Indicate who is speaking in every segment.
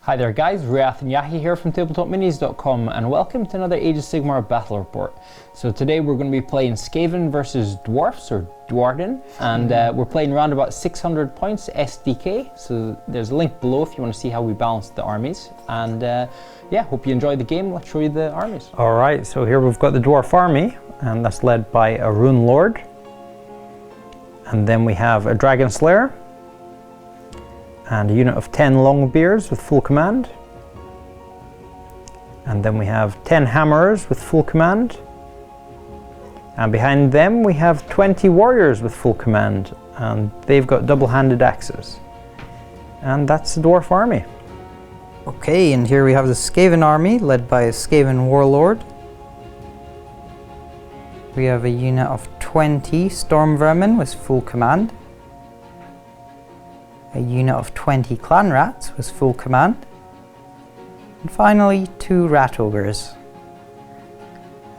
Speaker 1: Hi there guys, Riath and Yahi here from tabletopminis.com and welcome to another Age of Sigmar battle report. So today we're going to be playing Skaven versus Dwarfs or Duardin, and we're playing around about 600 points SDK, so there's a link below if you want to see how we balance the armies. And yeah, hope you enjoy the game. Let's show you the armies. Alright, so here we've got the Dwarf army, and that's led by a Rune Lord. And then we have a Dragon Slayer, and a unit of 10 Longbeards with full command. And then we have 10 Hammerers with full command. And behind them we have 20 Warriors with full command, and they've got double-handed axes. And that's the Dwarf army.
Speaker 2: Okay, and here we have the Skaven army led by a Skaven Warlord. We have a unit of 20 Storm Vermin with full command. A unit of 20 Clan Rats with full command. And finally, 2 Rat Ogres.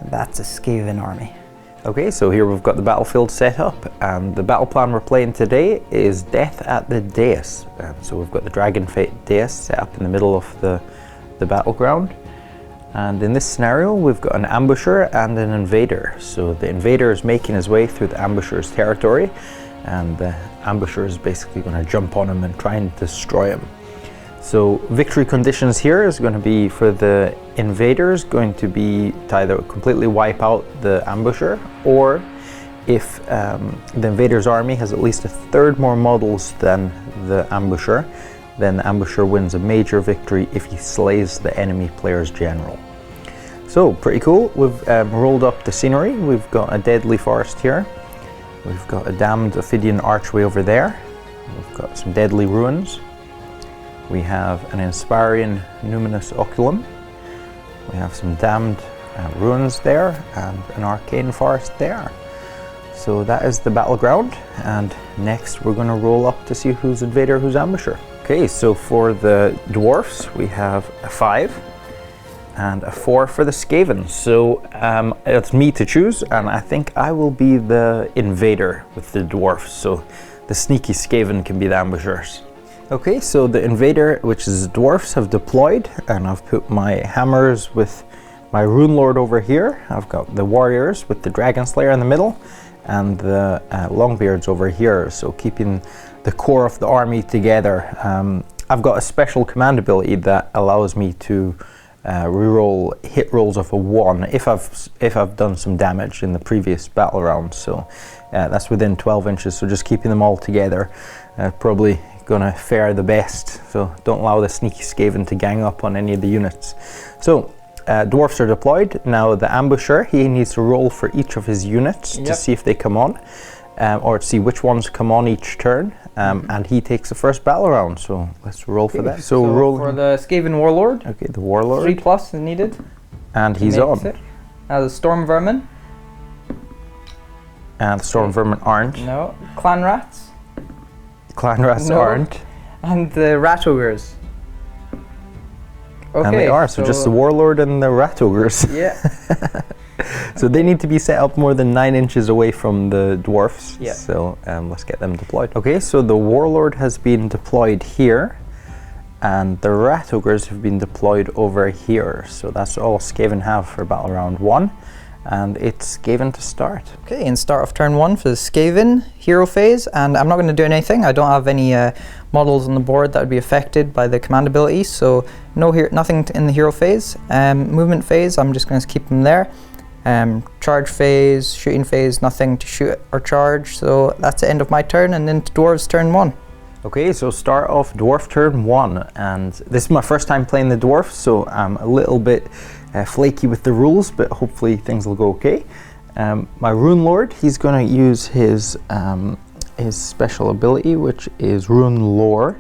Speaker 2: And that's a Skaven army.
Speaker 3: Okay, so here we've got the battlefield set up, and the battle plan we're playing today is Death at the Dais. So we've got the Dragon Fate Dais set up in the middle of the battleground. And in this scenario, we've got an ambusher and an invader. So the invader is making his way through the ambusher's territory, and the ambusher is basically going to jump on him and try and destroy him. So victory conditions here is going to be, for the invaders, going to be to either completely wipe out the ambusher, or if the invader's army has at least a third more models than the ambusher, then the ambusher wins a major victory if he slays the enemy player's general. So pretty cool. We've rolled up the scenery. We've got a deadly forest here. We've got a damned Ophidian archway over there. We've got some deadly ruins. We have an inspiring numinous oculum. We have some damned ruins there and an arcane forest there. So that is the battleground, and next we're going to roll up to see who's invader, who's ambusher. Okay, so for the dwarfs we have a 5 and a 4 for the Skaven. So it's me to choose, and I think I will be the invader with the dwarfs, so the sneaky Skaven can be the ambushers. Okay, so the invader, which is dwarfs, have deployed, and I've put my hammers with my Rune Lord over here. I've got the warriors with the Dragon Slayer in the middle, and the Longbeards over here, so keeping the core of the army together. I've got a special command ability that allows me to reroll hit rolls of a 1 if I've done some damage in the previous battle round. So that's within 12 inches, so just keeping them all together probably gonna fare the best, so don't allow the sneaky Skaven to gang up on any of the units. So dwarfs are deployed. Now the ambusher, he needs to roll for each of his units to see if they come on, or to see which ones come on each turn, and he takes the first battle round. So let's roll for that. So roll
Speaker 2: for the Skaven Warlord.
Speaker 3: Okay, the Warlord.
Speaker 2: 3+ is needed.
Speaker 3: And he's on.
Speaker 2: Now the Storm Vermin.
Speaker 3: And the Storm Vermin aren't.
Speaker 2: No. Clan Rats.
Speaker 3: Clan Rats aren't.
Speaker 2: And the Rat Ogres. Okay,
Speaker 3: and they are, so just the Warlord and the Rat Ogres.
Speaker 2: Yeah.
Speaker 3: So they need to be set up more than 9 inches away from the dwarfs.
Speaker 2: Yeah.
Speaker 3: So let's get them deployed. Okay, so the Warlord has been deployed here, and the Rat Ogres have been deployed over here. So that's all Skaven have for battle round 1. And it's Skaven to start. Okay,
Speaker 2: and start of turn 1 for the Skaven hero phase, and I'm not going to do anything. I don't have any models on the board that would be affected by the command ability, so nothing in the hero phase. Movement phase, I'm just going to keep them there. Charge phase, shooting phase, nothing to shoot or charge, so that's the end of my turn, and then to dwarves turn 1.
Speaker 3: Okay, so start off dwarf turn 1, and this is my first time playing the dwarf, so I'm a little bit flaky with the rules, but hopefully things will go okay. My Rune Lord, he's going to use his special ability, which is Rune Lore,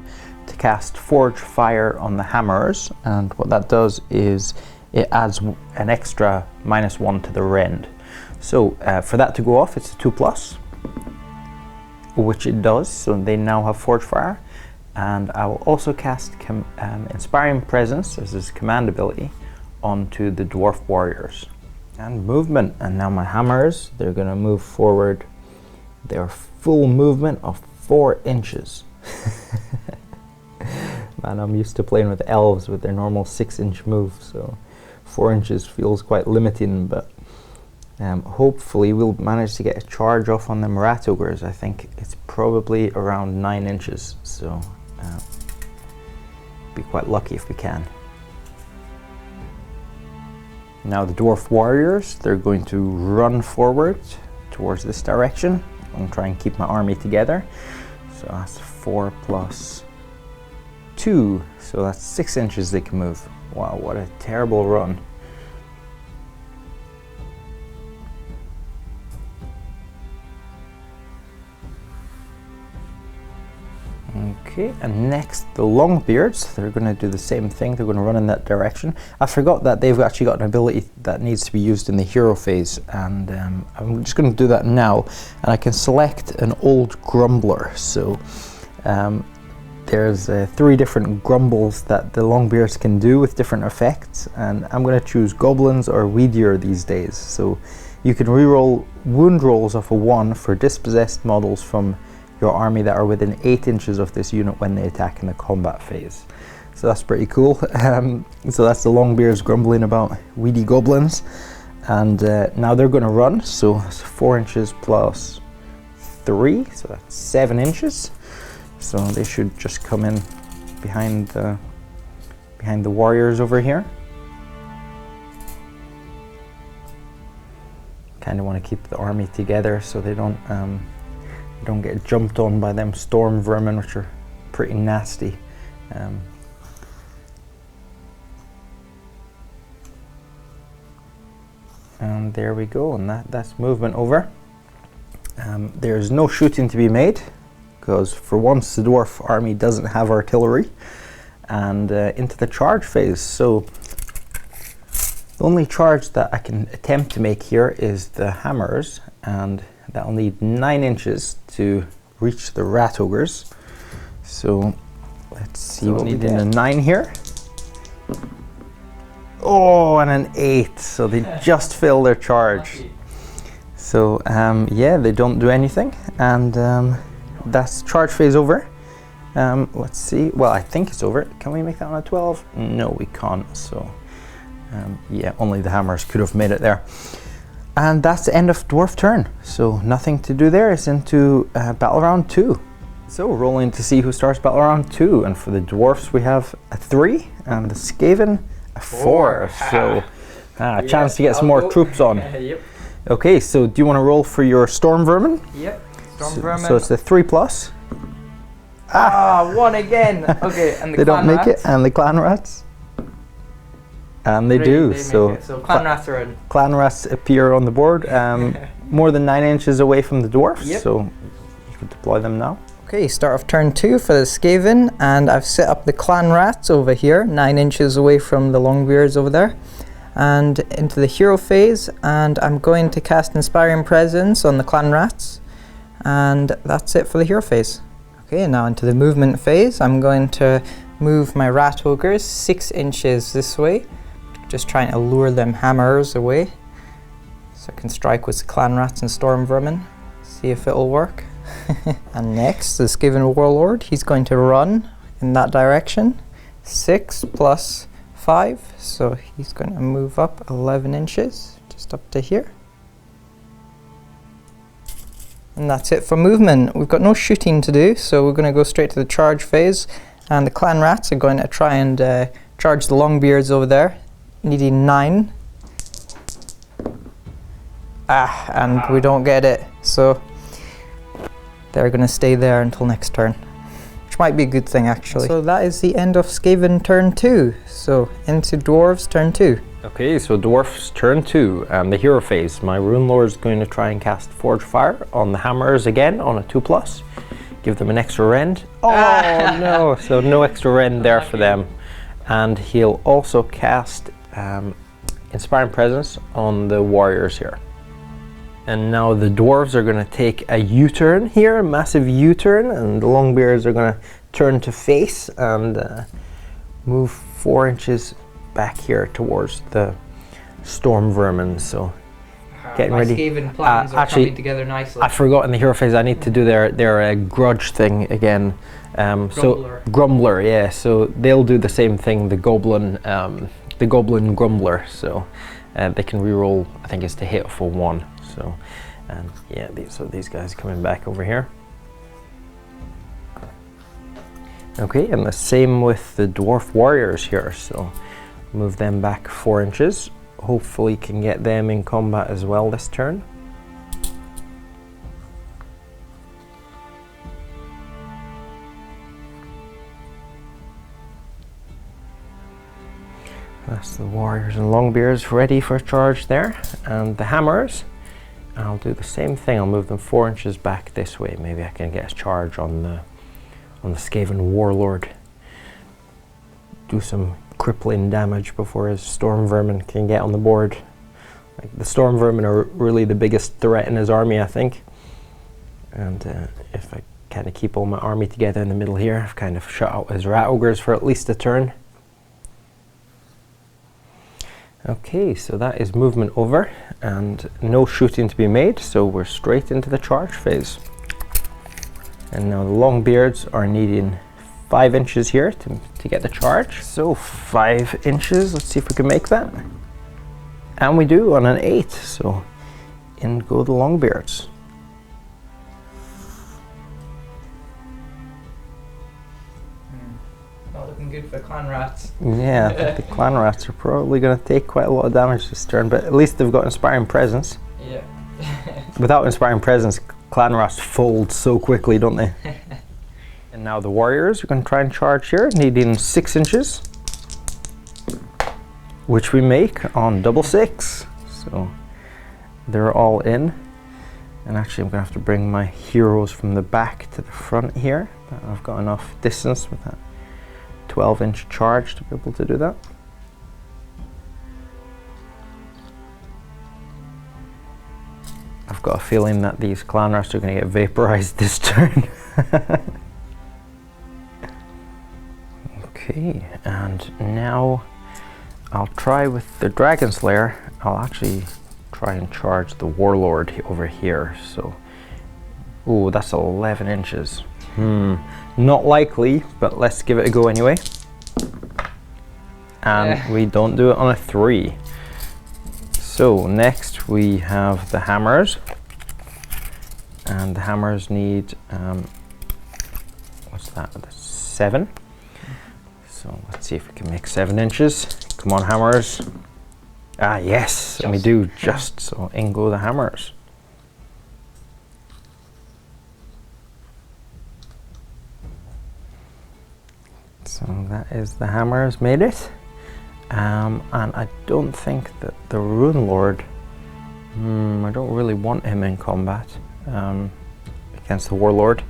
Speaker 3: to cast Forge Fire on the hammers, and what that does is it adds an extra -1 to the rend. So for that to go off, it's a 2+, which it does, so they now have Forge Fire. And I will also cast Inspiring Presence as his command ability onto the dwarf warriors. And movement, and now my hammers, they're gonna move forward their full movement of 4 inches. Man, I'm used to playing with elves with their normal 6-inch move, so 4 inches feels quite limiting, but hopefully we'll manage to get a charge off on them rat ogres. I think it's probably around 9 inches, so be quite lucky if we can. Now the dwarf warriors, they're going to run forward towards this direction. I'm going to try and keep my army together. So that's 4 plus 2, so that's 6 inches they can move. Wow, what a terrible run. Okay, and next the Longbeards, they're going to do the same thing. They're going to run in that direction. I forgot that they've actually got an ability that needs to be used in the hero phase, and I'm just going to do that now. And I can select an old grumbler. So there's 3 different grumbles that the Longbeards can do with different effects, and I'm going to choose goblins or weedier these days. So you can reroll wound rolls of a 1 for dispossessed models from your army that are within 8 inches of this unit when they attack in the combat phase. So that's pretty cool. So that's the Longbeards grumbling about weedy goblins. And now they're going to run, so it's 4 inches plus 3, so that's 7 inches. So they should just come in behind the warriors over here. Kind of want to keep the army together so they don't get jumped on by them storm vermin, which are pretty nasty. And there we go, and that's movement over. There's no shooting to be made, because for once the dwarf army doesn't have artillery. And into the charge phase. So the only charge that I can attempt to make here is the hammers, and that'll need 9 inches to reach the rat ogres. So let's see what we did. A 9 here. Oh, and an 8. So they just fill their charge. So yeah, they don't do anything, and that's charge phase over. Let's see. Well, I think it's over. Can we make that on a 12? No, we can't. So yeah, only the hammers could have made it there. And that's the end of dwarf turn. So nothing to do there. It's into battle round 2. So we're rolling to see who starts battle round 2. And for the dwarfs we have a 3, and the Skaven a 4. So a chance to get some more troops on.
Speaker 2: Yep.
Speaker 3: Okay, so do you want to roll for your storm vermin?
Speaker 2: Yep. Storm vermin.
Speaker 3: So it's the 3 plus.
Speaker 2: 1 again. Okay, and the
Speaker 3: They don't make
Speaker 2: rats.
Speaker 3: it, and the clan rats. And they
Speaker 2: 3,
Speaker 3: do.
Speaker 2: make
Speaker 3: So
Speaker 2: it. So clan rats are in.
Speaker 3: clan rats appear on the board, more than 9 inches away from the dwarfs.
Speaker 2: Yep.
Speaker 3: So you can deploy them now.
Speaker 2: Okay, start of turn 2 for the Skaven, and I've set up the clan rats over here, 9 inches away from the Longbeards over there, and into the hero phase, and I'm going to cast Inspiring Presence on the clan rats, and that's it for the hero phase. Okay, now into the movement phase. I'm going to move my rat ogres 6 inches this way, just trying to lure them hammers away, so I can strike with clan rats and storm vermin, see if it'll work. And next, the Skaven warlord, he's going to run in that direction, 6 plus 5, so he's going to move up 11 inches, just up to here. And that's it for movement. We've got no shooting to do, so we're going to go straight to the charge phase, and the clan rats are going to try and charge the Longbeards over there, needing 9. And we don't get it, so they're going to stay there until next turn, which might be a good thing actually. So that is the end of Skaven turn 2. So into dwarves turn 2.
Speaker 3: Okay, so dwarfs turn 2, the hero phase. My rune lord is going to try and cast Forge Fire on the hammers again on a 2 plus. Give them an extra rend. Oh no, so no extra rend there for them. And he'll also cast Inspiring Presence on the warriors here. And now the dwarves are going to take a U-turn here, a massive U-turn, and the Longbeards are going to turn to face and move 4 inches back here towards the storm vermin. So getting
Speaker 2: my
Speaker 3: ready.
Speaker 2: Skaven plans are
Speaker 3: actually,
Speaker 2: coming together nicely.
Speaker 3: I forgot in the hero phase I need to do their grudge thing again.
Speaker 2: Grumbler.
Speaker 3: So Grumbler, yeah. So they'll do the same thing. The Goblin Grumbler. So they can reroll. I think it's to hit for 1. So and yeah, these guys coming back over here. Okay, and the same with the Dwarf Warriors here. So move them back 4 inches. Hopefully can get them in combat as well this turn. That's the Warriors and Longbeards ready for a charge there. And the Hammers, I'll do the same thing. I'll move them 4 inches back this way. Maybe I can get a charge on the Skaven Warlord. Do some crippling damage before his Storm Vermin can get on the board. Like, the Storm Vermin are really the biggest threat in his army, I think. And if I kind of keep all my army together in the middle here, I've kind of shut out his Rat Ogres for at least a turn. Okay, so that is movement over, and no shooting to be made, so we're straight into the charge phase. And now the Longbeards are needing 5 inches here to get the charge. So 5 inches, let's see if we can make that. And we do on an 8, so in go the Longbeards.
Speaker 2: Not looking good for clan rats.
Speaker 3: Yeah, I think the clan rats are probably going to take quite a lot of damage this turn, but at least they've got Inspiring Presence.
Speaker 2: Yeah.
Speaker 3: Without Inspiring Presence, clan rats fold so quickly, don't they? And now the Warriors are going to try and charge here, needing 6 inches, which we make on double 6. So they're all in. And actually I'm going to have to bring my heroes from the back to the front here. But I've got enough distance with that 12-inch charge to be able to do that. I've got a feeling that these clan rats are going to get vaporized this turn. Okay, and now I'll try with the Dragon Slayer. I'll actually try and charge the Warlord over here. So, ooh, that's 11 inches. Not likely, but let's give it a go anyway. And we don't do it on a 3. So next we have the Hammers, and the Hammers need what's that? 7. So let's see if we can make 7 inches. Come on, Hammers. Ah, yes, and we do just. So in go the Hammers. So that is the Hammers made it. And I don't think that the Rune Lord, I don't really want him in combat against the Warlord.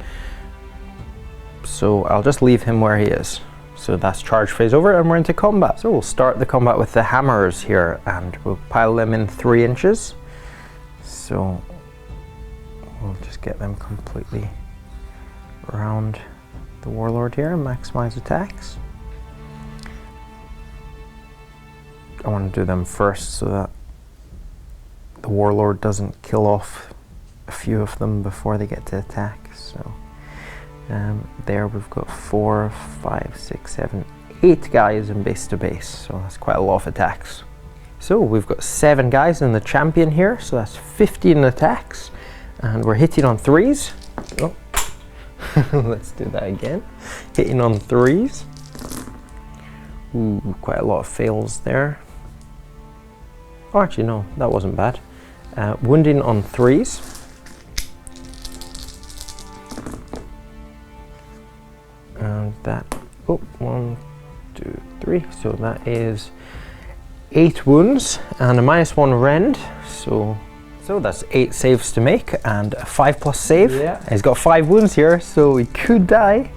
Speaker 3: So I'll just leave him where he is. So that's charge phase over and we're into combat. So we'll start the combat with the Hammers here and we'll pile them in 3 inches. So we'll just get them completely around the Warlord here and maximize attacks. I want to do them first so that the Warlord doesn't kill off a few of them before they get to attack. So there we've got 4, 5, 6, 7, 8 guys in base to base, so that's quite a lot of attacks. So we've got 7 guys in the champion here, so that's 15 attacks, and we're hitting on 3s. Oh. Let's do that again. Hitting on 3s. Ooh, quite a lot of fails there. Oh, actually no, that wasn't bad. Wounding on 3s. And that, 1, 2, 3. So that is 8 wounds and a -1 rend. So that's 8 saves to make and a 5+ save.
Speaker 2: Yeah.
Speaker 3: He's got 5 wounds here, so he could die.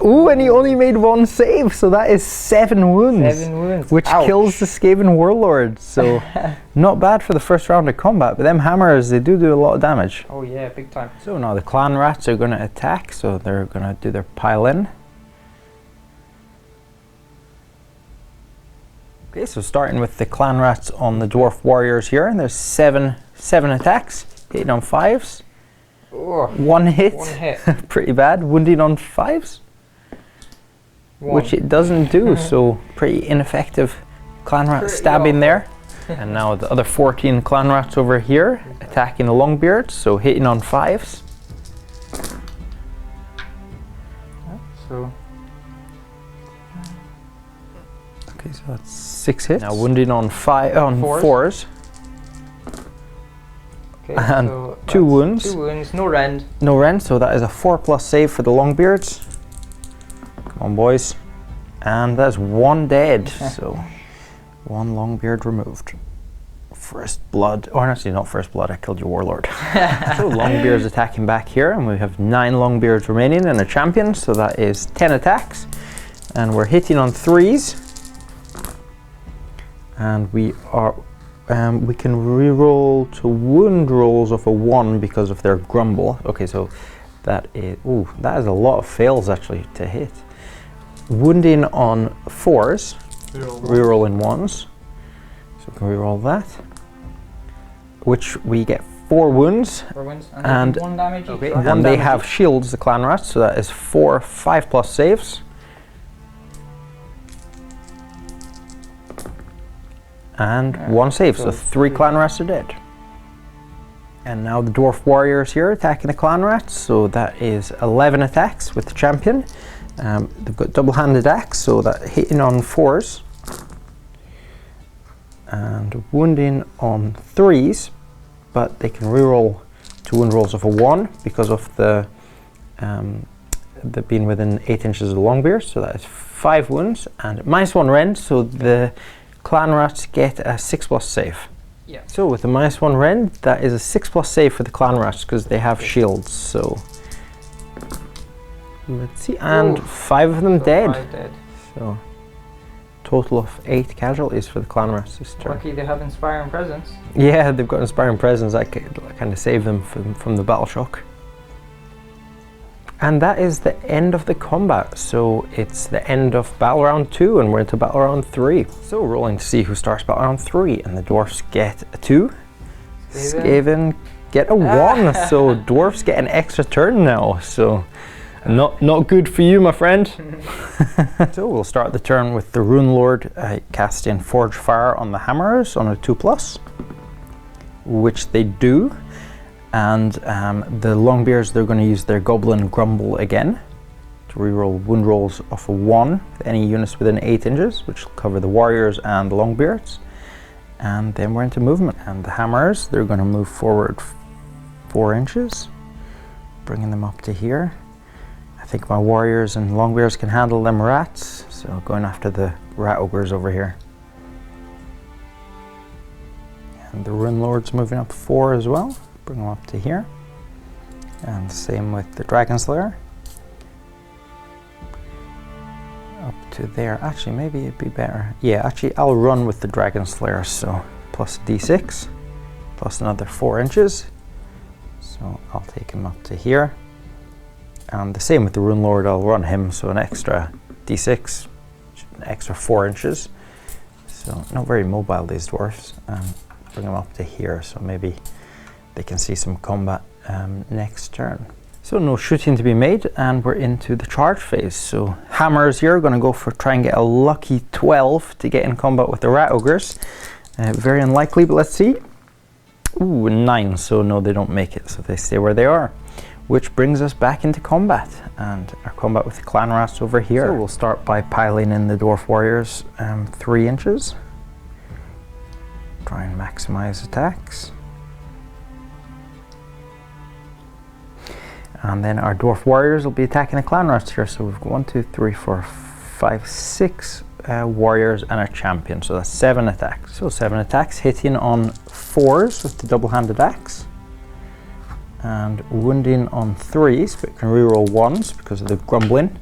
Speaker 3: Ooh, and he only made 1 save, so that is 7 wounds.
Speaker 2: 7 wounds.
Speaker 3: Which
Speaker 2: Ouch.
Speaker 3: kills the Skaven Warlord. So not bad for the first round of combat, but them hammers, they do a lot of damage.
Speaker 2: Oh yeah, big time.
Speaker 3: So now the clan rats are going to attack, so they're going to do their pile in. Okay, so starting with the clan rats on the Dwarf Warriors here, and there's 7 7 attacks, hitting on 5s.
Speaker 2: Oh,
Speaker 3: 1 hit.
Speaker 2: 1 hit.
Speaker 3: Pretty bad. Wounding on 5s.
Speaker 2: 1.
Speaker 3: Which it doesn't do, so pretty ineffective clan rat stabbing there. And now the other 14 clan rats over here attacking the Longbeards, so hitting on 5s.
Speaker 2: So
Speaker 3: okay, so that's 6 hits. Now wounding on 4s.
Speaker 2: Okay,
Speaker 3: And
Speaker 2: so
Speaker 3: 2 wounds.
Speaker 2: 2 wounds, no rend.
Speaker 3: No rend, so that is a 4+ save for the Longbeards. Come on, boys. And that's 1 dead, so 1 Longbeard removed. First blood, or actually not first blood, I killed your warlord. So Longbeard's attacking back here, and we have 9 Longbeards remaining and a champion, so that is 10 attacks. And we're hitting on 3s. And we can reroll to wound rolls of a 1 because of their grumble. Okay, so that is a lot of fails actually to hit. Wounding on 4s, rerolling 1s. So we can reroll that. Which we get 4 wounds.
Speaker 2: 4 wounds
Speaker 3: And
Speaker 2: 1 damage.
Speaker 3: Okay, and they have shields, the clan rats, so that is 4 5+ saves. And 1 save, so 3 clan rats are dead. And now the dwarf warriors here attacking the clan rats, so that is 11 attacks with the champion. They've got double-handed axe, so that hitting on 4s. And wounding on 3s, but they can reroll to wound rolls of a 1 because of the being within 8 inches of the Longbeard, so that is 5 wounds and -1 rend, so the clan rats get a 6+ save.
Speaker 2: Yeah.
Speaker 3: So with the -1 rend, that is a 6+ save for the clan rats because they have shields. So let's see, and 5 of them dead.
Speaker 2: 5 dead.
Speaker 3: So total of 8 casualties for the clan rats this turn.
Speaker 2: Lucky they have Inspiring Presence.
Speaker 3: Yeah, they've got Inspiring Presence. I kind of saved them from the battle shock. And that is the end of the combat. So it's the end of battle round 2 and we're into battle round 3. So rolling to see who starts battle round 3, and the dwarfs get a 2. Skaven get a 1. So dwarfs get an extra turn now. So not good for you, my friend. So we'll start the turn with the Rune Lord casting Forge Fire on the hammers on a 2+, which they do. And the Longbeards, they're going to use their Goblin Grumble again to reroll wound rolls of a 1 with any units within 8 inches, which will cover the warriors and the Longbeards. And then we're into movement. And the hammers, they're going to move forward 4 inches, bringing them up to here. I think my warriors and Longbeards can handle them rats, so going after the rat ogres over here. And the Rune Lord's moving up 4 as well. Bring them up to here, and same with the Dragon Slayer up to there. Actually, maybe it'd be better. Yeah, actually, I'll run with the Dragon Slayer, so plus d6 plus another 4 inches. So I'll take him up to here, and the same with the Rune Lord. I'll run him, so an extra d6, an extra 4 inches. So not very mobile, these dwarfs. Bring them up to here, so maybe they can see some combat next turn. So no shooting to be made, and we're into the charge phase. So hammers here are going to go for try and get a lucky 12 to get in combat with the rat ogres. Very unlikely, but let's see. Ooh, 9, so no, they don't make it, so they stay where they are. Which brings us back into combat, and our combat with the clan rats over here. So we'll start by piling in the dwarf warriors 3 inches. Try and maximize attacks. And then our dwarf warriors will be attacking the clan rats here. So we've got 1, 2, 3, 4, 5, 6 warriors and a champion. So that's 7 attacks. So 7 attacks, hitting on 4s with the double-handed axe. And wounding on 3s, but can reroll 1s because of the grumbling.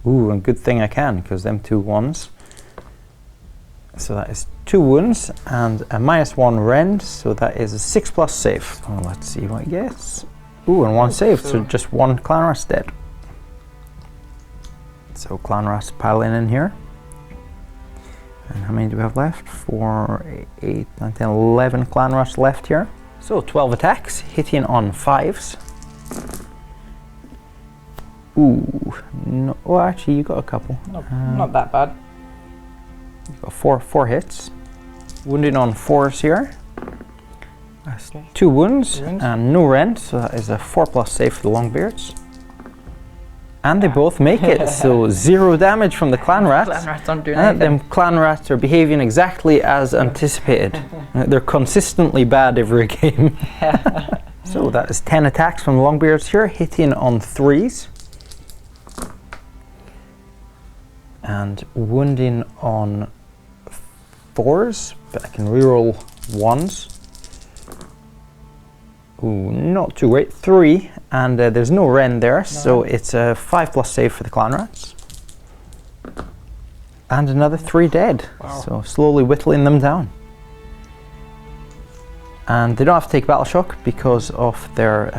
Speaker 3: Ooh, and good thing I can, because them 2 1s. So that is 2 wounds and a -1 rend, so that is a 6+ save. So let's see what it gets. Ooh, and 1 save, so just 1 clan rat dead. So clan rats piling in here. And how many do we have left? 4, 8, 9, 10, 11 clan rats left here. So 12 attacks, hitting on 5s. Ooh, no, oh actually you got a couple.
Speaker 2: Not that bad.
Speaker 3: You got four hits. Wounding on 4s here. That's 2 wounds and no rend, so that is a 4+ save for the Longbeards. And they both make it, so 0 damage from the clan rats.
Speaker 2: Clan rats aren't doing anything.
Speaker 3: Them clan rats are behaving exactly as anticipated. They're consistently bad every game. So that is 10 attacks from the Longbeards here, hitting on 3s. And wounding on 4s, but I can reroll 1s. Ooh, not too great. 3, and there's no rend there, so it's a 5+ save for the clan rats. And another 3 dead. Wow. So slowly whittling them down. And they don't have to take battle shock because of their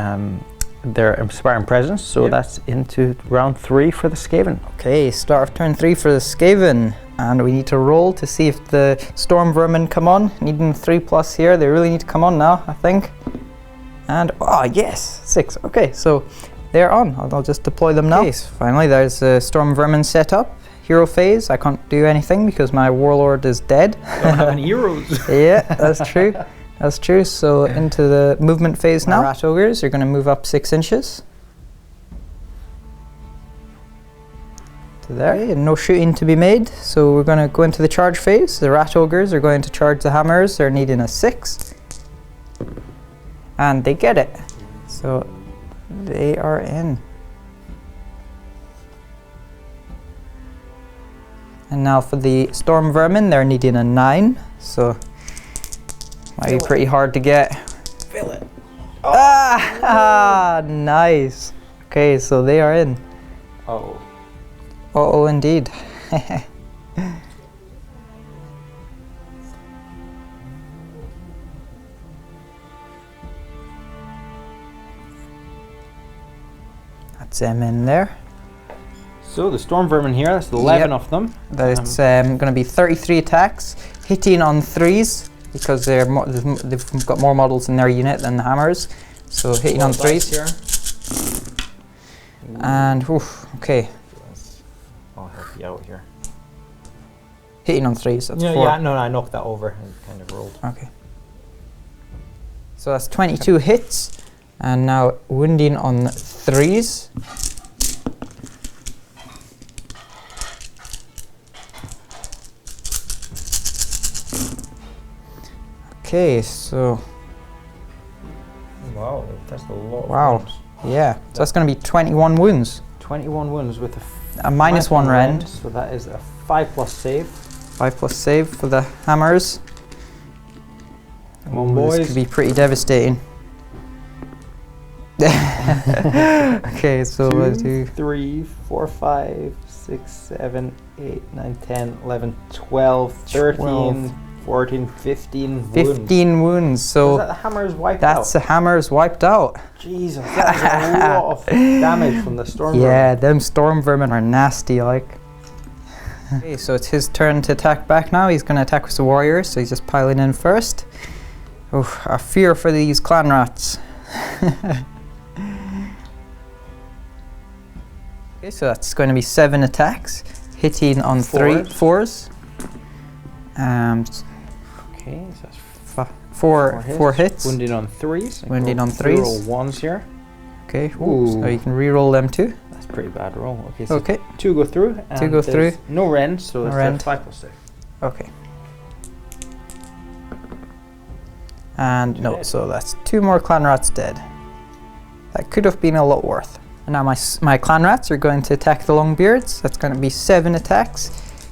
Speaker 3: inspiring presence, so that's into round 3 for the Skaven.
Speaker 2: Okay, start of turn 3 for the Skaven. And we need to roll to see if the storm vermin come on. Needing 3+ here, they really need to come on now, I think. And, oh yes, 6. Okay, so they're on. I'll just deploy them now. Okay, so finally there's a storm vermin set up. Hero phase, I can't do anything because my warlord is dead.
Speaker 3: Don't have any heroes.
Speaker 2: Yeah, that's true. That's true. So into the movement phase now. Rat ogres are going to move up 6 inches. To there. Okay, and no shooting to be made. So we're going to go into the charge phase. The rat ogres are going to charge the hammers. They're needing a 6. And they get it. So they are in. And now for the storm vermin, they're needing a 9. So might be pretty hard to get.
Speaker 3: Feel it.
Speaker 2: Oh, ah, nice. Okay, so they are in.
Speaker 3: Oh.
Speaker 2: Oh, indeed. That's them in there.
Speaker 3: So the storm vermin here, that's 11 of them.
Speaker 2: That's going to be 33 attacks, hitting on 3s because they've got more models in their unit than the hammers. So hitting on 3s here. And oof, okay.
Speaker 3: I'll help you out here.
Speaker 2: Hitting on 3s. That's 4.
Speaker 3: Yeah, no, I knocked that over and kind of rolled.
Speaker 2: Okay. So that's 22 hits, and now wounding on 3s. Okay, so
Speaker 3: wow, that's a lot.
Speaker 2: Wow, of wounds. Yeah, so that's going to be 21 wounds.
Speaker 3: 21 wounds with
Speaker 2: a -1 rend.
Speaker 3: So that is a 5+ save.
Speaker 2: 5+ save for the hammers.
Speaker 3: Come on, boys.
Speaker 2: This could be pretty devastating. Okay, so
Speaker 3: 2, 3, 4, 5, 6, 7, 8, 9, 10, 11, 12, 13, 14, 15 wounds.
Speaker 2: 15 wounds. So
Speaker 3: is that the hammers wiped out?
Speaker 2: That's the hammers wiped out.
Speaker 3: Jesus, that's a lot of damage from the storm vermin.
Speaker 2: Yeah, them storm vermin are nasty, like. Okay, so it's his turn to attack back now. He's going to attack with the warriors, so he's just piling in first. Oh, I fear for these clan rats. Okay, so that's going to be 7 attacks, hitting on 4s.
Speaker 3: Okay, so that's
Speaker 2: 4 hits.
Speaker 3: Wounded on 3s.
Speaker 2: Wounded on 3s.
Speaker 3: Roll 1s here.
Speaker 2: Okay, so you can re-roll them too.
Speaker 3: That's a pretty bad roll. Okay, so
Speaker 2: okay.
Speaker 3: 2 go through. And
Speaker 2: 2 go through.
Speaker 3: No rend, so
Speaker 2: no
Speaker 3: it's 5+ save.
Speaker 2: Okay. And no, so that's 2 more clan rats dead. That could have been a lot worse. And now my clan rats are going to attack the Longbeards. That's going to be 7 attacks,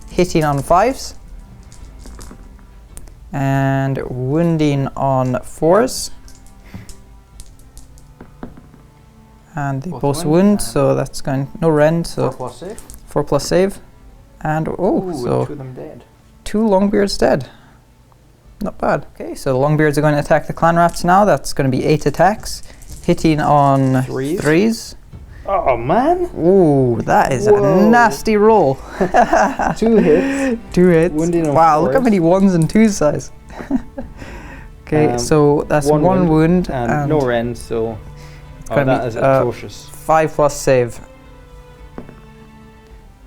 Speaker 2: hitting on 5s. And wounding on 4s. And they both wound, so that's going no rend, so
Speaker 3: 4+ save.
Speaker 2: 4+ save. And
Speaker 3: Ooh,
Speaker 2: so
Speaker 3: 2 of them dead.
Speaker 2: 2 Longbeards dead. Not bad. Okay, so the Longbeards are going to attack the clan rats now. That's going to be 8 attacks, hitting on 3s.
Speaker 3: Oh man!
Speaker 2: Ooh, that is a nasty roll.
Speaker 3: 2 hits.
Speaker 2: 2 hits.
Speaker 3: Wounding on
Speaker 2: wow,
Speaker 3: 4s.
Speaker 2: look how many 1s and 2s size. Okay, so that's one wound
Speaker 1: and no rend, so that is atrocious.
Speaker 2: 5+ save.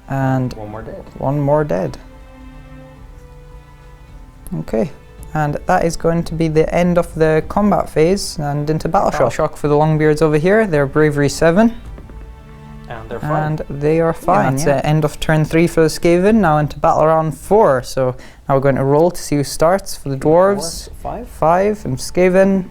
Speaker 2: And
Speaker 1: one more dead.
Speaker 2: One more dead. Okay, and that is going to be the end of the combat phase and into battle shock for the Longbeards over here. They're bravery 7.
Speaker 1: And they're fine.
Speaker 2: And they are fine. That's the end of turn 3 for the Skaven. Now into battle round 4. So now we're going to roll to see who starts for the dwarves. 5 and Skaven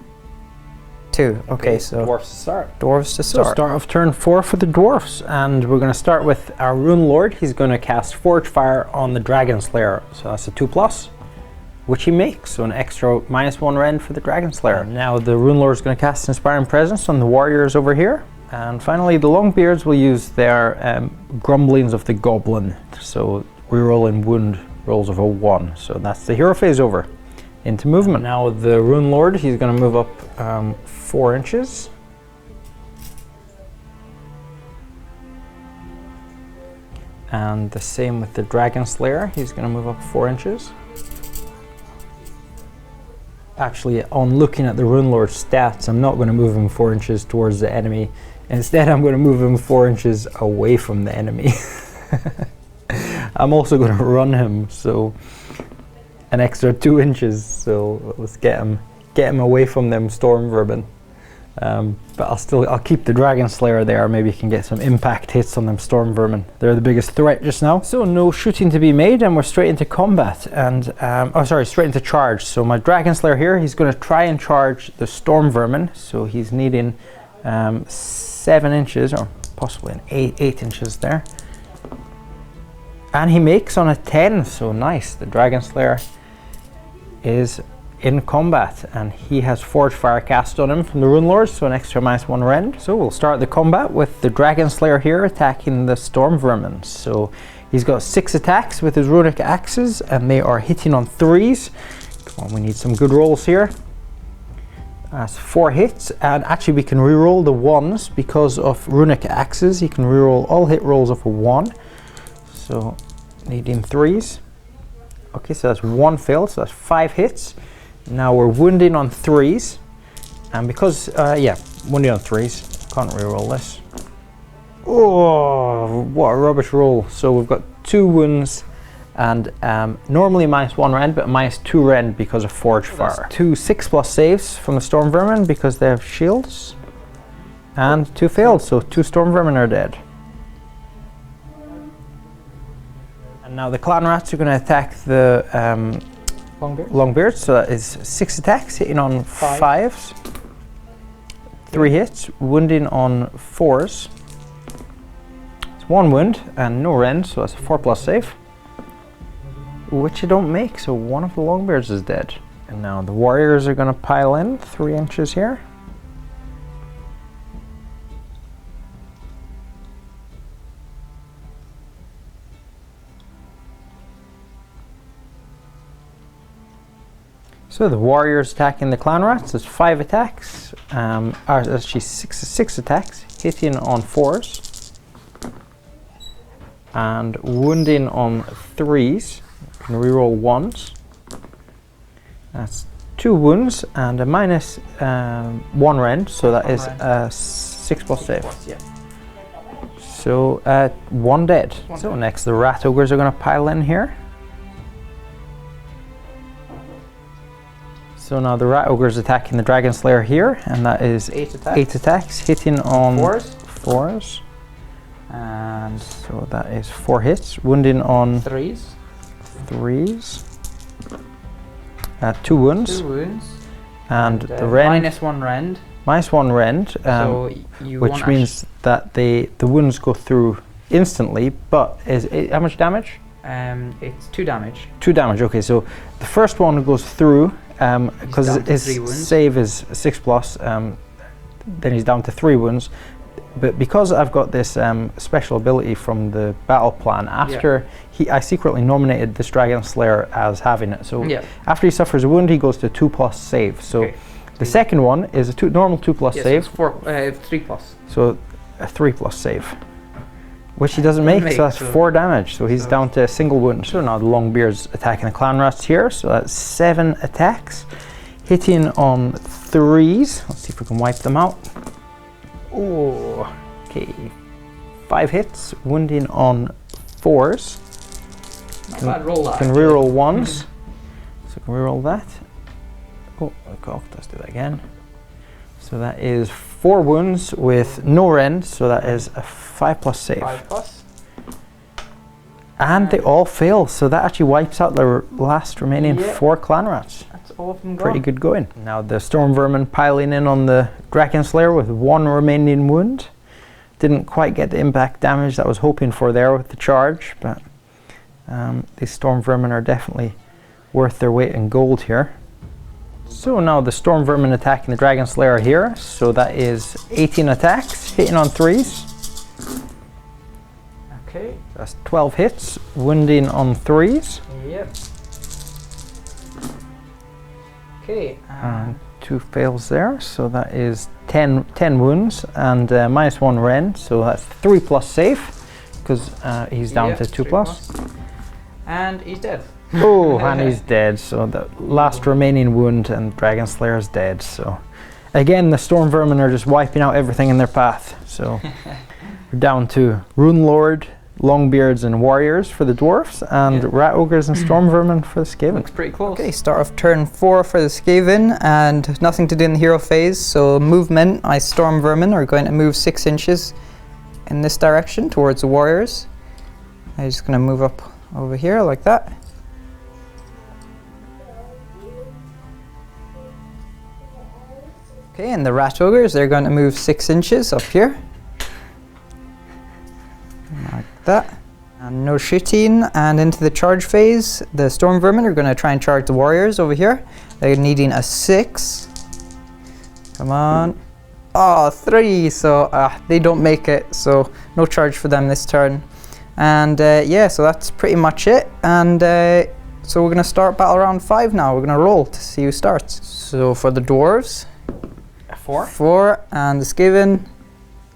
Speaker 2: 2. Okay, so
Speaker 1: dwarves to start.
Speaker 2: Dwarves to start.
Speaker 1: So start of turn 4 for the dwarfs, and we're going to start with our Rune Lord. He's going to cast Forge Fire on the Dragon Slayer. So that's a 2+, which he makes. So an extra -1 rend for the Dragon Slayer. And now the Rune Lord is going to cast Inspiring Presence on the warriors over here. And finally, the Longbeards will use their Grumblings of the Goblin. So reroll in wound rolls of a 1. So that's the hero phase over. Into movement. Now the Rune Lord, he's going to move up 4 inches. And the same with the Dragon Slayer, he's going to move up 4 inches. Actually, on looking at the Rune Lord's stats, I'm not going to move him 4 inches towards the enemy. Instead, I'm going to move him 4 inches away from the enemy. I'm also going to run him, so an extra 2 inches. So let's get him away from them storm vermin. But I'll keep the Dragon Slayer there. Maybe you can get some impact hits on them storm vermin. They're the biggest threat just now. So no shooting to be made, and we're straight into combat. And straight into charge. So my Dragon Slayer here, he's going to try and charge the storm vermin. So he's needing 7 inches, or possibly an 8 inches there. And he makes on a 10. So nice. The Dragon Slayer is in combat, and he has Forge Fire cast on him from the Rune Lord, so an extra -1 rend. So we'll start the combat with the Dragon Slayer here attacking the Storm Vermin. So he's got 6 attacks with his runic axes, and they are hitting on 3s. Come on, we need some good rolls here. That's 4 hits, and actually we can reroll the 1s because of runic axes. You can reroll all hit rolls of a 1. So needing 3s. Okay, so that's 1 fail, so that's 5 hits. Now we're wounding on 3s, and because, wounding on 3s, can't reroll this. Oh, what a rubbish roll. So we've got 2 wounds, and normally -1 rend, but -2 rend because of Forge Fire. 2 6+ saves from the Storm Vermin because they have shields, and 2 failed, so 2 Storm Vermin are dead. And now the Clan Rats are going to attack the Longbeards, so that is 6 attacks, hitting on 5s, 3 hits, wounding on 4s. It's 1 wound and no rend, so that's a 4+ save, which you don't make, so one of the Longbeards is dead. And now the warriors are going to pile in 3 inches here. So the warriors attacking the Clan Rats, there's 5 attacks, actually 6 attacks, hitting on 4s, and wounding on 3s. You can reroll 1s. That's 2 wounds and a -1 rend, so that is a 6+ save. So 1 dead. So next the Rat Ogres are going to pile in here. So now the Rat Ogre is attacking the Dragon Slayer here, and that is 8 attacks, hitting on 4s. And so that is 4 hits, wounding on 3s. 2 wounds.
Speaker 2: 2 wounds.
Speaker 1: And the rend.
Speaker 2: -1 rend.
Speaker 1: -1 rend,
Speaker 2: So
Speaker 1: which means that the wounds go through instantly, but how much damage?
Speaker 2: It's 2 damage.
Speaker 1: 2 damage, okay, so the first one goes through, because his save is 6+, then he's down to 3 wounds. But because I've got this special ability from the Battleplan, after I secretly nominated this Dragon Slayer as having it. So after he suffers a wound, he goes to 2+ save. So the second one is a normal 2+ save.
Speaker 2: So it's 3+.
Speaker 1: So a 3+ save, which he doesn't make, so that's 4 damage. So he's down to a single wound. So now the Longbeard's attacking the Clan Rats here. So that's 7 attacks, hitting on 3s. Let's see if we can wipe them out. Oh, okay. 5 hits, wounding on 4s.
Speaker 2: Bad roll that.
Speaker 1: Can reroll 1s. So I can reroll that. Oh, okay, let's do that again. So that is 4 wounds with no rend, so that is a 5+ save.
Speaker 2: 5+.
Speaker 1: And they all fail, so that actually wipes out the last remaining 4 clan rats.
Speaker 2: That's all of them gone.
Speaker 1: Pretty good going. Now the storm vermin piling in on the Dragon Slayer with 1 remaining wound. Didn't quite get the impact damage that I was hoping for there with the charge, but these storm vermin are definitely worth their weight in gold here. So now the storm vermin attacking the Dragon Slayer here, so that is 18 attacks, hitting on 3s.
Speaker 2: Okay.
Speaker 1: That's 12 hits, wounding on 3s.
Speaker 2: Yep. Okay.
Speaker 1: And 2 fails there, so that is 10 wounds and -1 rend, so that's 3+ save, because he's down to 2+.
Speaker 2: And he's dead.
Speaker 1: Oh, and he's dead, so the last remaining wound and Dragon Slayer's dead, so again the storm vermin are just wiping out everything in their path, so we're down to Rune Lord, Longbeards and Warriors for the Dwarfs, and Rat Ogres and Storm Vermin for the Skaven.
Speaker 2: Looks pretty close.
Speaker 3: Okay, start of turn 4 for the Skaven, and nothing to do in the hero phase, so movement, my Storm Vermin are going to move 6 inches in this direction towards the Warriors. I'm just going to move up over here like that. Okay, and the Rat Ogres, they're going to move 6 inches up here. Like that. And no shooting, and into the charge phase, the Storm Vermin are going to try and charge the Warriors over here. They're needing a 6. Come on. Oh, 3, so they don't make it, so no charge for them this turn. And yeah, so that's pretty much it. And so we're going to start battle round 5 now. We're going to roll to see who starts. So for the Dwarves, 4, and the Skaven,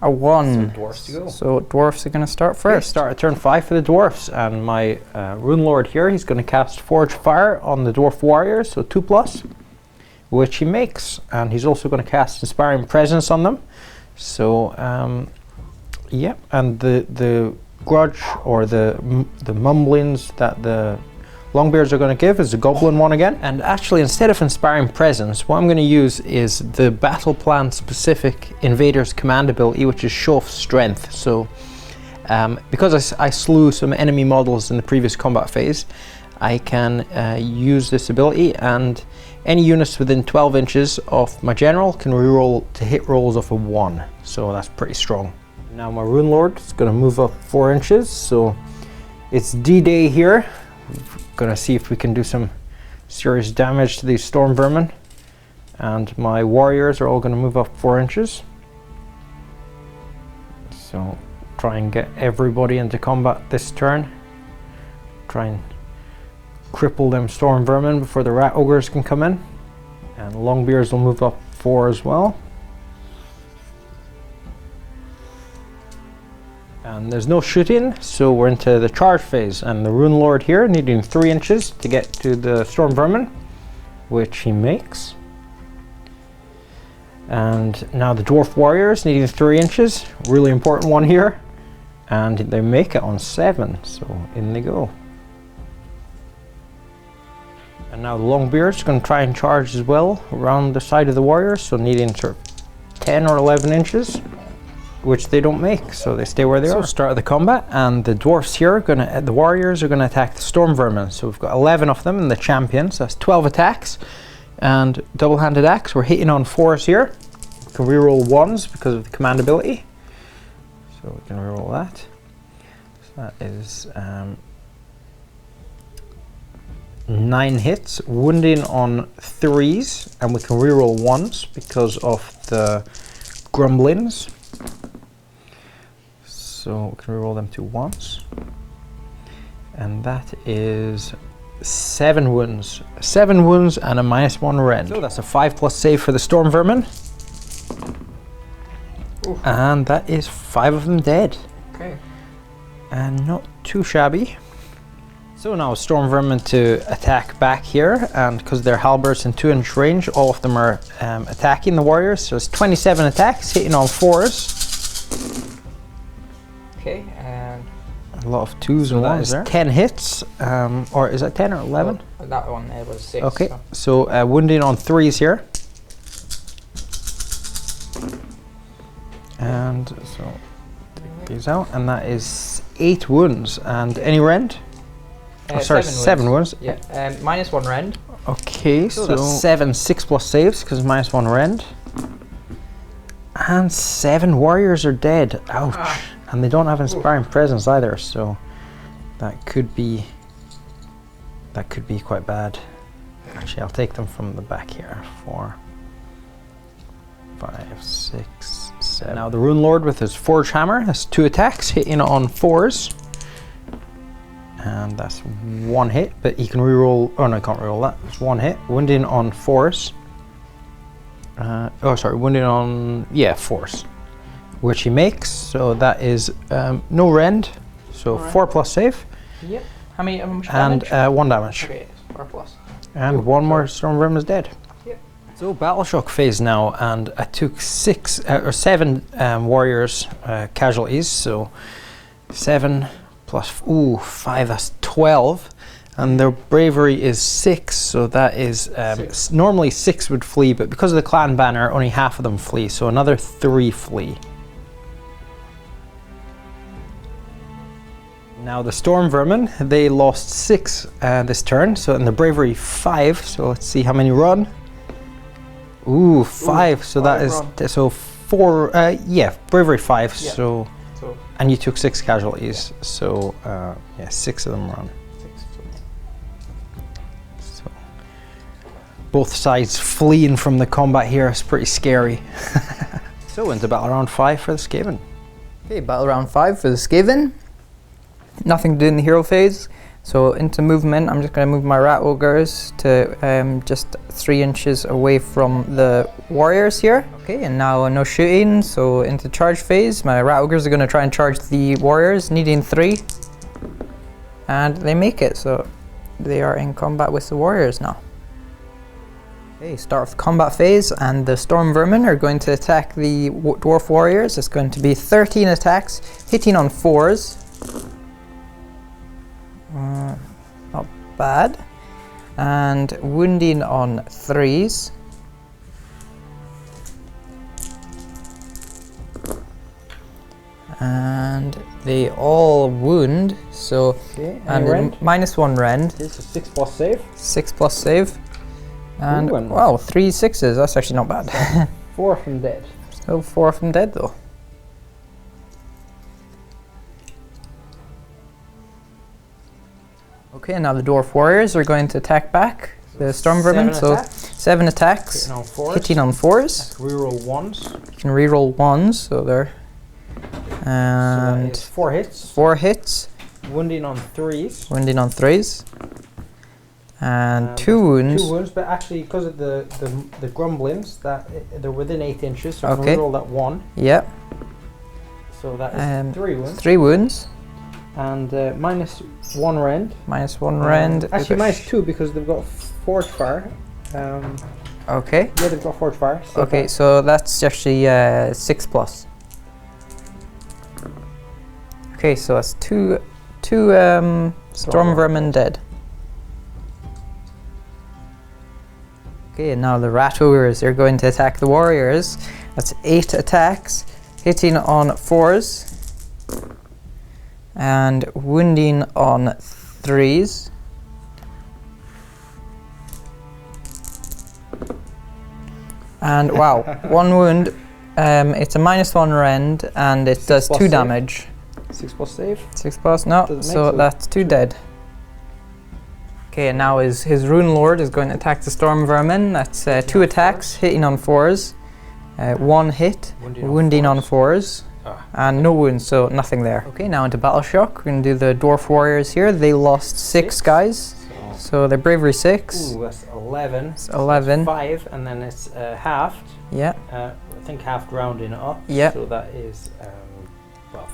Speaker 3: a 1.
Speaker 1: So Dwarfs to go.
Speaker 3: So Dwarfs are going to start first.
Speaker 1: Start at turn 5 for the Dwarfs, and my Rune Lord here, he's going to cast Forge Fire on the Dwarf Warriors, so 2+, which he makes, and he's also going to cast Inspiring Presence on them. So yeah, and the grudge or the mumblings that the Longbeards are going to give is the Goblin one again. And actually, instead of Inspiring Presence, what I'm going to use is the Battleplan specific Invader's command ability, which is Show of Strength. So because I slew some enemy models in the previous combat phase, I can use this ability, and any units within 12 inches of my general can reroll to hit rolls of a 1. So that's pretty strong. Now my Rune Lord is going to move up 4 inches, so it's D-Day here. Gonna see if we can do some serious damage to these Storm Vermin, and my Warriors are all going to move up 4 inches. So try and get everybody into combat this turn. Try and cripple them Storm Vermin before the Rat Ogres can come in, and Longbeards will move up 4 as well. And there's no shooting, so we're into the charge phase, and the Rune Lord here needing 3 inches to get to the Storm Vermin, which he makes. And now the Dwarf Warriors needing 3 inches, really important one here, and they make it on 7, so in they go. And now the Longbeards are going to try and charge as well around the side of the Warriors, so needing sort of 10 or 11 inches. Which they don't make, so they stay where they are. So start of the combat, and the Dwarfs here are gonna, the Warriors are going to attack the Storm Vermin. So we've got 11 of them in the champions, so that's 12 attacks, and double-handed axe. We're hitting on 4s here. We can reroll 1s because of the command ability, so we can reroll that. So that is 9 hits, wounding on 3s, and we can reroll 1s because of the grumblings. So we can reroll them to 1s, and that is 7 wounds. 7 wounds and a -1 rend. So that's a 5+ save for the Storm Vermin. Oof. And that is 5 of them dead.
Speaker 2: Okay.
Speaker 1: And not too shabby. So now Storm Vermin to attack back here, and because they're halberds in 2-inch range, all of them are attacking the warriors. So it's 27 attacks, hitting on 4s.
Speaker 2: Okay, and
Speaker 1: A lot of 2s and 1s there. 10 hits, or is that 10 or 11?
Speaker 2: oh, that one it was 6.
Speaker 1: Okay, so wounding on 3s here. And so take these out, and that is 8 wounds. And any rend? Oh, sorry, 7 wounds.
Speaker 2: Yeah, -1 rend.
Speaker 1: Okay, so that's 7 6+ saves because -1 rend. And 7 warriors are dead. Ouch. And they don't have inspiring presence either, so that could be quite bad. Actually, I'll take them from the back here. 4, 5, 6, 7. Now the Rune Lord with his Forge Hammer has 2 attacks, hitting on 4s. And that's 1 hit, but he can reroll. Oh no, I can't reroll that. It's 1 hit. Wounding on 4s. Wounding on 4s, which he makes. So that is no rend. So 4+ save.
Speaker 2: Yep. How many damage?
Speaker 1: And 1 damage.
Speaker 2: Okay, 4+.
Speaker 1: And one more Storm Vermin is dead.
Speaker 2: Yep.
Speaker 1: So Battle Shock phase now, and I took 7 warriors casualties. So 7 plus 5, that's 12, and their bravery is 6, so that is normally 6 would flee, but because of the clan banner only half of them flee, so another 3 flee. Now the Storm Vermin, they lost 6 this turn, so in the bravery 5, so let's see how many run. 5, so that is so 4, bravery 5, yeah. So and you took 6 casualties, so 6 of them run. So both sides fleeing from the combat here is pretty scary. So into battle round 5 for the Skaven.
Speaker 2: Okay, battle round 5 for the Skaven. Nothing to do in the hero phase. So into movement, I'm just going to move my rat ogres to just 3 inches away from the warriors here. Okay, and now no shooting, so into charge phase, my rat ogres are going to try and charge the warriors, needing 3. And they make it, so they are in combat with the warriors now. Okay, start with combat phase, and the Storm Vermin are going to attack the Dwarf warriors. It's going to be 13 attacks, hitting on 4s. Not bad. And wounding on 3s. And they all wound, so and
Speaker 1: rend?
Speaker 2: -1 rend.
Speaker 1: This is 6+ save.
Speaker 2: 6+ save. And wow, 3 6s, that's actually not bad.
Speaker 1: 4 of them dead.
Speaker 2: Still 4 of them dead though. Okay, now the Dwarf Warriors are going to attack back the Storm Vermin. So 7 attacks, hitting on 4s.
Speaker 1: Reroll 1s.
Speaker 2: You can reroll 1s, so they're and
Speaker 1: so 4 hits.
Speaker 2: 4 hits.
Speaker 3: Wounding on 3s.
Speaker 2: Wounding on 3s. And 2 wounds.
Speaker 1: 2 wounds, but actually because of the grumblings, they're within 8 inches, so
Speaker 2: okay.
Speaker 1: I can reroll that 1.
Speaker 2: Yep.
Speaker 1: So that is 3 wounds.
Speaker 2: 3 wounds.
Speaker 1: And -1 rend.
Speaker 2: -1 rend.
Speaker 1: Actually -2 because they've got forge fire.
Speaker 2: Okay.
Speaker 1: Yeah, they've got forge fire. So
Speaker 2: okay, so that's actually 6+. Okay, so that's two Storm Vermin dead. Okay, and now the Rat Ogres are going to attack the Warriors. That's 8 attacks, hitting on 4s. And wounding on 3s. And wow, 1 wound. It's a -1 rend, and it does 2 damage.
Speaker 1: 6+ save.
Speaker 2: 6+, no, so that's 2 dead. Okay, and now his Rune Lord is going to attack the Storm Vermin. That's 2 attacks, hitting on 4s. 1 hit, wounding on 4s. And no wounds, so nothing there. Okay, now into Battle Shock. We're going to do the Dwarf Warriors here. They lost 6 guys. So their bravery 6.
Speaker 1: Ooh, that's 11.
Speaker 2: It's 11.
Speaker 1: 5, and then it's halved.
Speaker 2: Yeah.
Speaker 1: I think halved rounding it up.
Speaker 2: Yeah.
Speaker 1: So that is,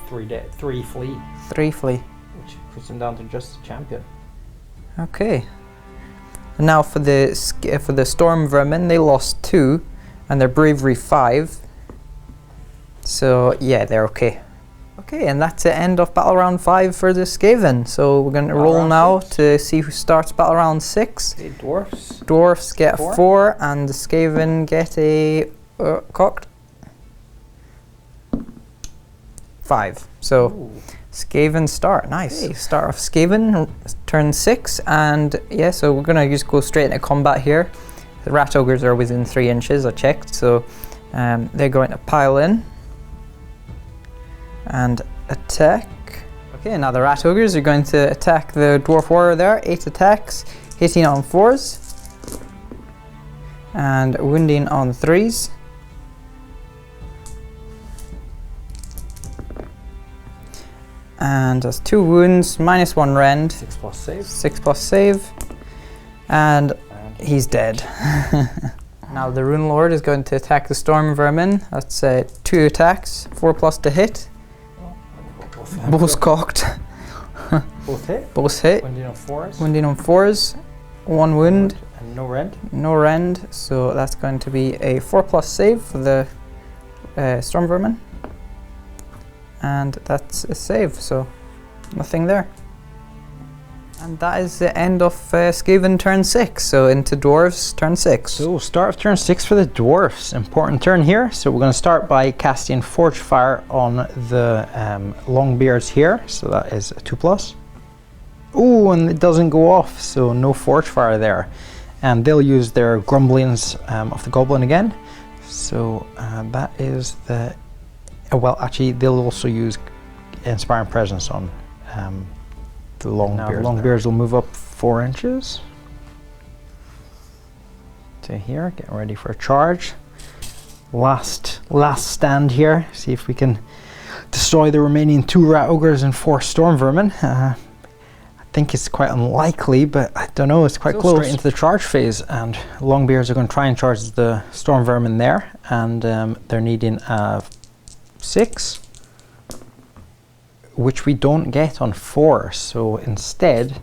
Speaker 1: 3 dead. 3 flee.
Speaker 2: 3 flee.
Speaker 1: Which puts them down to just a champion.
Speaker 2: Okay. And now for the storm vermin, they lost 2, and their bravery 5. So yeah, they're okay. Okay, and that's the end of battle round 5 for the Skaven. So we're going to roll now to see who starts battle round 6.
Speaker 1: The Dwarfs.
Speaker 2: Dwarfs get a 4, and the Skaven get a cocked 5. So
Speaker 1: Ooh.
Speaker 2: Skaven start. Nice. Okay, start off Skaven, turn 6, and yeah, so we're gonna just go straight into combat here. The rat ogres are within 3 inches, I checked, so they're going to pile in and attack. Okay, now the rat ogres are going to attack the dwarf warrior there. 8 attacks, hitting on 4s and wounding on 3s. And that's 2 wounds, -1 rend.
Speaker 1: 6 plus save.
Speaker 2: 6 plus save. And he's dead. Now the Rune Lord is going to attack the Storm Vermin. That's 2 attacks, 4 plus to hit. Both cocked.
Speaker 1: Both hit.
Speaker 2: Both hit.
Speaker 1: Wounding on 4s.
Speaker 2: Wounding on 4s. 1 wound.
Speaker 1: And no rend.
Speaker 2: No rend. So that's going to be a 4 plus save for the Storm Vermin. And that's a save, so nothing there. And that is the end of Skaven turn 6, so into Dwarves turn 6.
Speaker 1: So start of turn 6 for the Dwarfs. Important turn here. So we're going to start by casting Forge Fire on the Longbeards here. So that is a 2 plus. Oh, and it doesn't go off, so no Forge Fire there. And they'll use their Grumblings of the Goblin again. So that is the... well, actually, they'll also use Inspiring Presence on the Longbeards. Longbeards will move up 4 inches to here, getting ready for a charge. Last stand here. See if we can destroy the remaining 2 rat ogres and 4 storm vermin. I think it's quite unlikely, but I don't know. It's quite close. Straight into the charge phase, and Longbeards are going to try and charge the storm vermin there, and they're needing 6, which we don't get on 4, so instead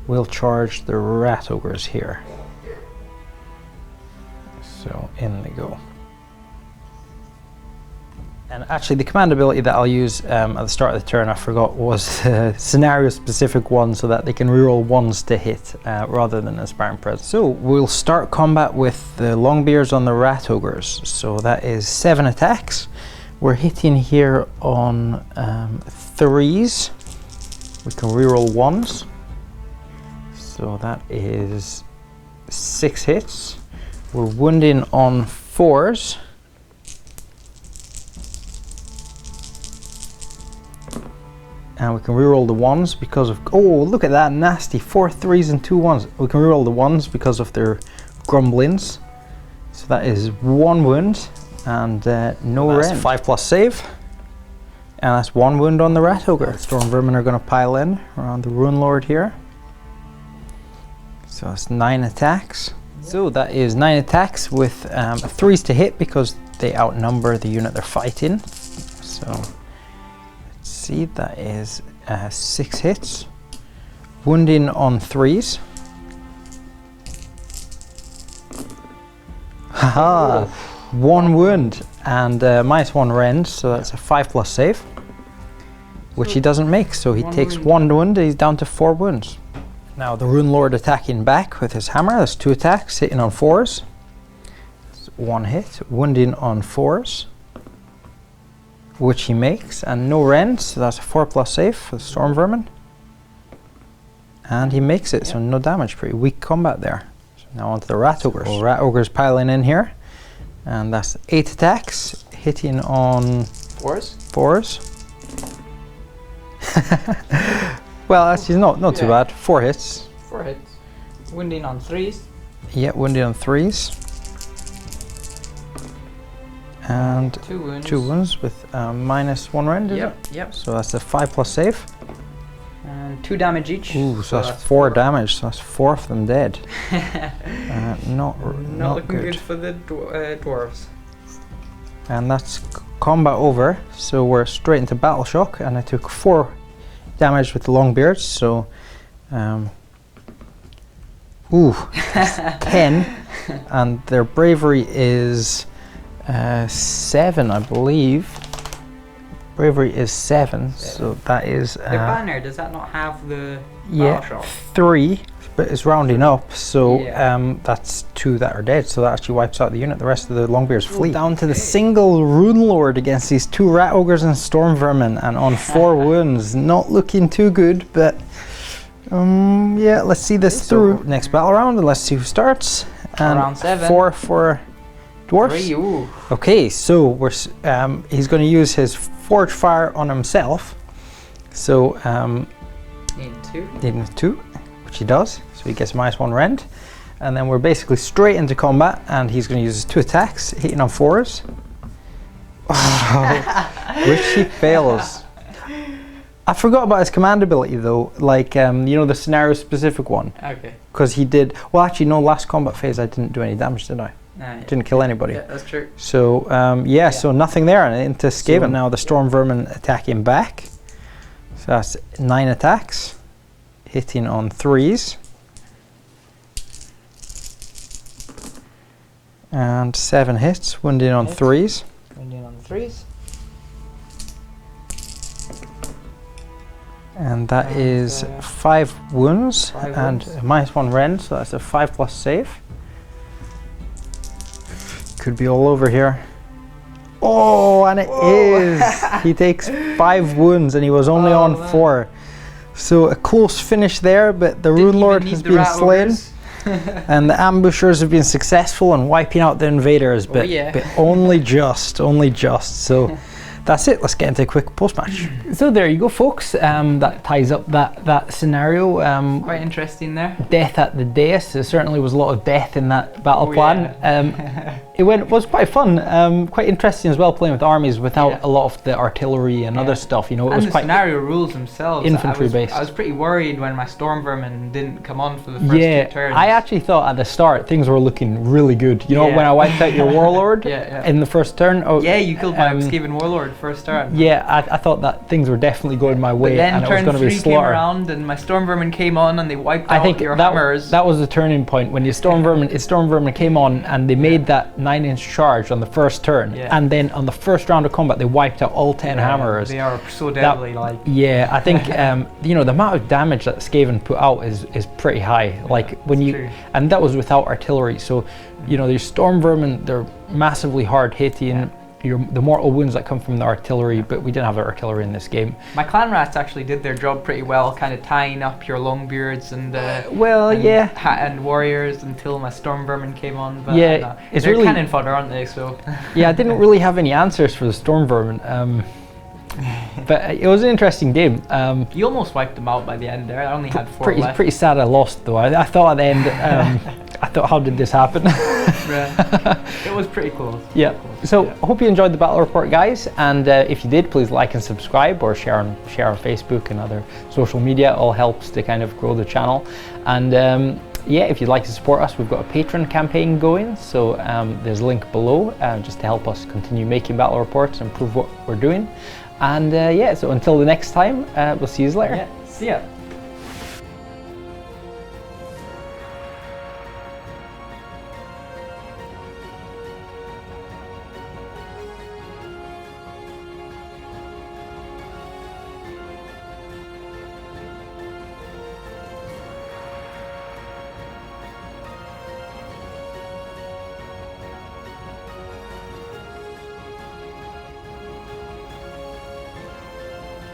Speaker 1: we'll charge the rat ogres here. So in they go. And actually the command ability that I'll use at the start of the turn, I forgot, was the scenario specific one, so that they can reroll 1s to hit rather than Inspiring Presence. So we'll start combat with the Longbeards on the rat ogres. So that is 7 attacks. We're hitting here on 3s. We can reroll 1s. So that is 6 hits. We're wounding on 4s. And we can reroll the 1s because of... oh, look at that, nasty. 4 3s and 2 1s. We can reroll the 1s because of their grumblings. So that is 1 wound. And no rend. That's 5 plus save. And that's 1 wound on the rat ogre. Storm vermin are going to pile in around the Rune Lord here. So that's 9 attacks. So that is 9 attacks with 3s to hit because they outnumber the unit they're fighting. So let's see, that is 6 hits. Wounding on 3s. Haha! 1 wound and -1 rend, so that's a 5 plus save, which he doesn't make, so he takes 1 wound, he's down to 4 wounds. Now the Rune Lord attacking back with his hammer. That's 2 attacks, hitting on 4s. That's 1 hit, wounding on 4s, which he makes, and no rend, so that's a 4 plus save for the Storm Vermin. And he makes it, so no damage, pretty weak combat there. So now onto the Rat Ogres. So Rat Ogres piling in here. And that's 8 attacks, hitting on 4s. Well, actually not too bad. 4 hits.
Speaker 2: 4 hits. Wounding on 3s.
Speaker 1: Yeah, wounding on 3s. And 2 wounds with -1 rend.
Speaker 2: Yep.
Speaker 1: So that's a 5 plus save.
Speaker 2: And 2 damage each.
Speaker 1: Ooh, so that's 4 damage. So that's 4 of them dead. Not
Speaker 2: looking good for the dwarves.
Speaker 1: And that's combat over. So we're straight into battle shock, and I took 4 damage with the Longbeards. So
Speaker 4: Ooh, that's 10. And their bravery is 7, I believe. Bravery is 7, so that is...
Speaker 2: Their banner, does that not have the
Speaker 4: yeah,
Speaker 2: battle shot?
Speaker 4: 3, but it's rounding up, so
Speaker 2: Yeah.
Speaker 4: that's 2 that are dead, so that actually wipes out the unit. The rest of the Longbeards flee. Down to the single Rune Lord against these 2 Rat Ogres and Storm Vermin, and on 4 wounds. Not looking too good, but yeah, let's see this through. Next battle round, and let's see who starts. And
Speaker 2: Round 7.
Speaker 4: 4 for Dwarfs.
Speaker 2: 3, ooh.
Speaker 4: Okay, so we're he's going to use his Forge Fire on himself. So
Speaker 2: Need 2.
Speaker 4: needing 2, which he does. So he gets -1 rend, and then we're basically straight into combat. And he's going to use his 2 attacks, hitting on 4s, which he fails. I forgot about his command ability though, like you know, the scenario specific one,
Speaker 2: Okay.
Speaker 4: because he did. Well, actually, no. Last combat phase, I didn't do any damage, did I?
Speaker 2: Yeah.
Speaker 4: Didn't kill anybody.
Speaker 2: Yeah, that's true.
Speaker 4: So yeah, so nothing there, and into Skaven. So now the Storm Vermin attacking back. So that's 9 attacks, hitting on 3s. And 7 hits, wounding on 3s.
Speaker 2: Wounding on the 3s.
Speaker 4: And that is 5 wounds
Speaker 2: 5
Speaker 4: and
Speaker 2: wounds.
Speaker 4: -1 rend, so that's a 5+ save. Could be all over here. Oh, and it is! He takes 5 wounds and he was only on 4. So a close finish there, but the Rune Lord has been slain. And the ambushers have been successful in wiping out the invaders, but, but only just. So that's it. Let's get into a quick post-match.
Speaker 1: So there you go, folks. That ties up that scenario.
Speaker 2: Quite interesting there.
Speaker 1: Death at the Dais. There certainly was a lot of death in that battle plan. It was quite fun, quite interesting as well, playing with armies without a lot of the artillery and other stuff. You know, it was
Speaker 2: the
Speaker 1: quite
Speaker 2: scenario rules themselves.
Speaker 1: infantry based.
Speaker 2: I was pretty worried when my Storm Vermin didn't come on for the first 2 turns.
Speaker 1: I actually thought at the start things were looking really good. You know, when I wiped out your Warlord in the first turn. Oh,
Speaker 2: yeah, you killed my Skaven Warlord first turn.
Speaker 1: Yeah, I thought that things were definitely going my way,
Speaker 2: But then
Speaker 1: and it was
Speaker 2: turn
Speaker 1: going to be
Speaker 2: 3
Speaker 1: slaughter.
Speaker 2: came around, and my Storm Vermin came on, and they wiped out
Speaker 1: I think
Speaker 2: your hammers.
Speaker 1: that was the turning point when the Storm Vermin came on, and they made that 9-inch charge on the first turn, and then on the first round of combat they wiped out all 10 hammers.
Speaker 2: They are so deadly.
Speaker 1: Yeah, I think you know, the amount of damage that Skaven put out is pretty high. Like when you, and that was without artillery. So you know, these Storm Vermin, they're massively hard hitting. The mortal wounds that come from the artillery, but we didn't have the artillery in this game.
Speaker 2: My clan rats actually did their job pretty well, kind of tying up your Longbeards and and warriors until my Storm Vermin came on. But
Speaker 1: it's
Speaker 2: they're
Speaker 1: really
Speaker 2: cannon fodder, aren't they? So
Speaker 1: yeah, I didn't really have any answers for the Storm Vermin, but it was an interesting game.
Speaker 2: You almost wiped them out by the end there. I only had 4 left.
Speaker 1: Pretty sad I lost though. I thought at the end, I thought, how did this happen?
Speaker 2: It was pretty close.
Speaker 1: Yeah. So I hope you enjoyed the battle report, guys. And if you did, please like and subscribe, or share on Facebook and other social media. It all helps to kind of grow the channel. And yeah, if you'd like to support us, we've got a Patreon campaign going. So there's a link below just to help us continue making battle reports and improve what we're doing. And yeah, so until the next time, we'll see you later.
Speaker 2: Yeah. See ya.